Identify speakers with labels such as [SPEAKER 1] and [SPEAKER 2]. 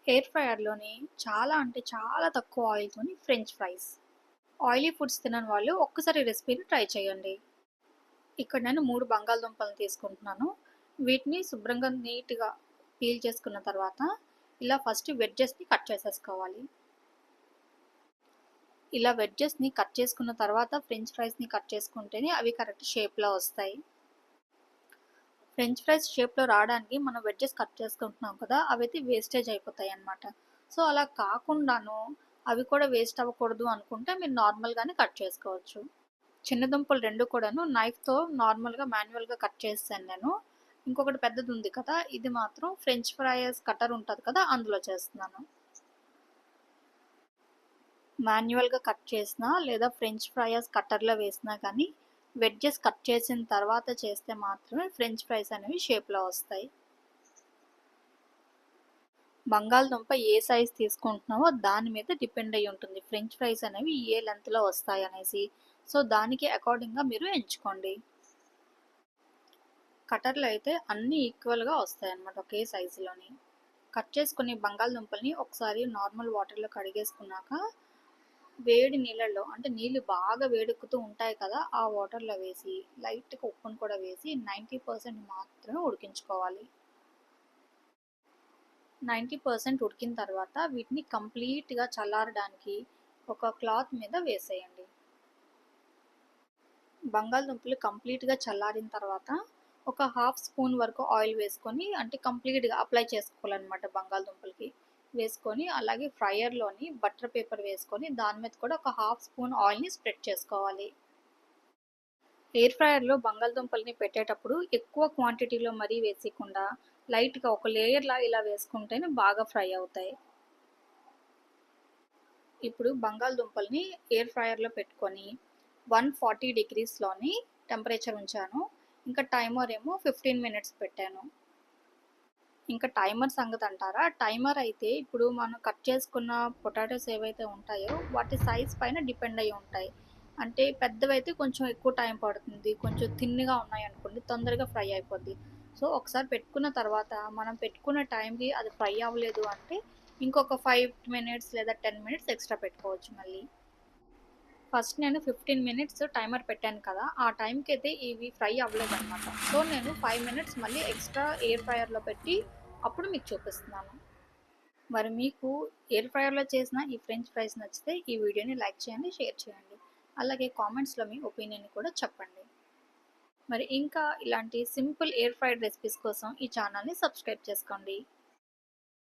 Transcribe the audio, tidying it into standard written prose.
[SPEAKER 1] Air ఫ్రైయర్‌లోని చాలా అంటే చాలా తక్కువ ఆయిల్‌తోని ఫ్రెంచ్ ఫ్రైస్. ఆయిలీ ఫుడ్స్ తినని వాళ్ళు ఒక్కసారి ఈ రెసిపీని ట్రై చేయండి. ఇక్కడ నేను 3 బంగాళదుంపలను తీసుకుంటున్నాను. వీటిని శుభ్రంగా నీట్‌గా పీల్ చేసుకున్న తర్వాత ఇలా ఫస్ట్ వెడ్జెస్‌ని కట్ చేసేసుకోవాలి. ఇలా వెడ్జెస్‌ని కట్ చేసుకున్న తర్వాత ఫ్రెంచ్ ఫ్రైస్‌ని కట్ చేసుకుంటేనే అవి కరెక్ట్ షేప్‌లో వస్తాయి. ఫ్రెంచ్ ఫ్రైస్ షేప్‌లో రావడానికి మనం వెడ్జెస్ కట్ చేసుకుంటున్నాం కదా! అవైతే వేస్టేజ్ అయిపోతాయన్నమాట. సో, అలా కాకుండాను అవి కూడా వేస్ట్ అవ్వకూడదు అనుకుంటే మీరు నార్మల్‌గానే కట్ చేసుకోవచ్చు. చిన్న దుంపలు 2 కూడాను నైఫ్‌తో నార్మల్‌గా మాన్యువల్‌గా కట్ చేసేసాను నేను. ఇంకొకటి పెద్దదుంది కదా! ఇది మాత్రం ఫ్రెంచ్ ఫ్రైస్ కట్టర్ ఉంటది కదా! అందులో చేస్తున్నాను. మాన్యువల్‌గా కట్ చేసినా లేదా ఫ్రెంచ్ ఫ్రైస్ కట్టర్‌లో వేసినా కానీ వెడ్జెస్ కట్ చేసిన తర్వాత చేస్తే మాత్రమే ఫ్రెంచ్ ఫ్రైస్ అనేవి షేప్‌లో వస్తాయి. బంగాళదుంప ఏ సైజ్ తీసుకుంటున్నావో దాని మీద డిపెండ్ అయ్యి ఉంటుంది. ఫ్రెంచ్ ఫ్రైస్ అనేవి ఏ లెంగ్త్‌లో వస్తాయనేసి. సో, దానికి అకార్డింగ్‌గా మీరు ఎంచుకోండి. కటర్‌లో అయితే అన్నీ ఈక్వల్‌గా వస్తాయన్నమాట ఒకే సైజులోని. కట్ చేసుకుని బంగాళదుంపల్ని ఒకసారి నార్మల్ వాటర్‌లో కడిగేసుకున్నాక, వేడి నీళ్ళల్లో అంటే నీళ్ళు బాగా వేడెక్కుతూ ఉంటాయి కదా! ఆ వాటర్‌లో వేసి లైట్‌గా ఉప్పును కూడా వేసి 90% మాత్రమే ఉడికించుకోవాలి. 90% ఉడికిన తర్వాత వీటిని కంప్లీట్‌గా చల్లారడానికి ఒక క్లాత్ మీద వేసేయండి. బంగాళదుంపలు కంప్లీట్‌గా చల్లారిన తర్వాత ఒక హాఫ్ స్పూన్ వరకు ఆయిల్ వేసుకొని అంటే కంప్లీట్‌గా అప్లై చేసుకోవాలనమాట బంగాళదుంపలకి. వేసుకొని అలాగే ఫ్రైయర్‌లోని బటర్ పేపర్ వేసుకొని దాని మీద కూడా ఒక హాఫ్ స్పూన్ ఆయిల్‌ని స్ప్రెడ్ చేసుకోవాలి. ఎయిర్ ఫ్రైయర్‌లో బంగాళదుంపల్ని పెట్టేటప్పుడు ఎక్కువ క్వాంటిటీలో మరీ వేసేయకుండా లైట్‌గా ఒక లేయర్‌లా ఇలా వేసుకుంటేనే బాగా ఫ్రై అవుతాయి. ఇప్పుడు బంగాళదుంపల్ని ఎయిర్ ఫ్రైయర్‌లో పెట్టుకొని 140 డిగ్రీస్‌లోని టెంపరేచర్ ఉంచాను. ఇంకా టైమర్ ఏమో 15 మినిట్స్ పెట్టాను. ఇంకా టైమర్ సంగతి అంటారా? టైమర్ అయితే ఇప్పుడు మనం కట్ చేసుకున్న పొటాటోస్ ఏవైతే ఉంటాయో వాటి సైజ్ పైన డిపెండ్ అయ్యి ఉంటాయి. అంటే పెద్దవైతే కొంచెం ఎక్కువ టైం పడుతుంది. కొంచెం థిన్‌గా ఉన్నాయనుకోండి తొందరగా ఫ్రై అయిపోద్ది. సో, ఒకసారి పెట్టుకున్న తర్వాత మనం పెట్టుకున్న టైంకి అది ఫ్రై అవ్వలేదు అంటే ఇంకొక 5 మినిట్స్ లేదా 10 మినిట్స్ ఎక్స్‌ట్రా పెట్టుకోవచ్చు మళ్ళీ. ఫస్ట్ నేను 15 మినిట్స్ టైమర్ పెట్టాను కదా! ఆ టైంకైతే ఇవి ఫ్రై అవ్వలేదనమాట. సో, నేను 5 మినిట్స్ మళ్ళీ ఎక్స్‌ట్రా ఎయిర్ ఫ్రైయర్‌లో పెట్టి అప్పుడు మీకు చూపిస్తున్నాను. మరి మీకు ఎయిర్ ఫ్రైయర్‌లో చేసిన ఈ ఫ్రెంచ్ ఫ్రైస్ నచ్చితే ఈ వీడియోని లైక్ చేయండి, షేర్ చేయండి. అలాగే కామెంట్స్‌లో మీ ఒపీనియన్‌ని కూడా చెప్పండి. మరి ఇంకా ఇలాంటి సింపుల్ ఎయిర్ ఫ్రైడ్ రెసిపీస్ కోసం ఈ ఛానల్‌ని సబ్స్క్రైబ్ చేసుకోండి.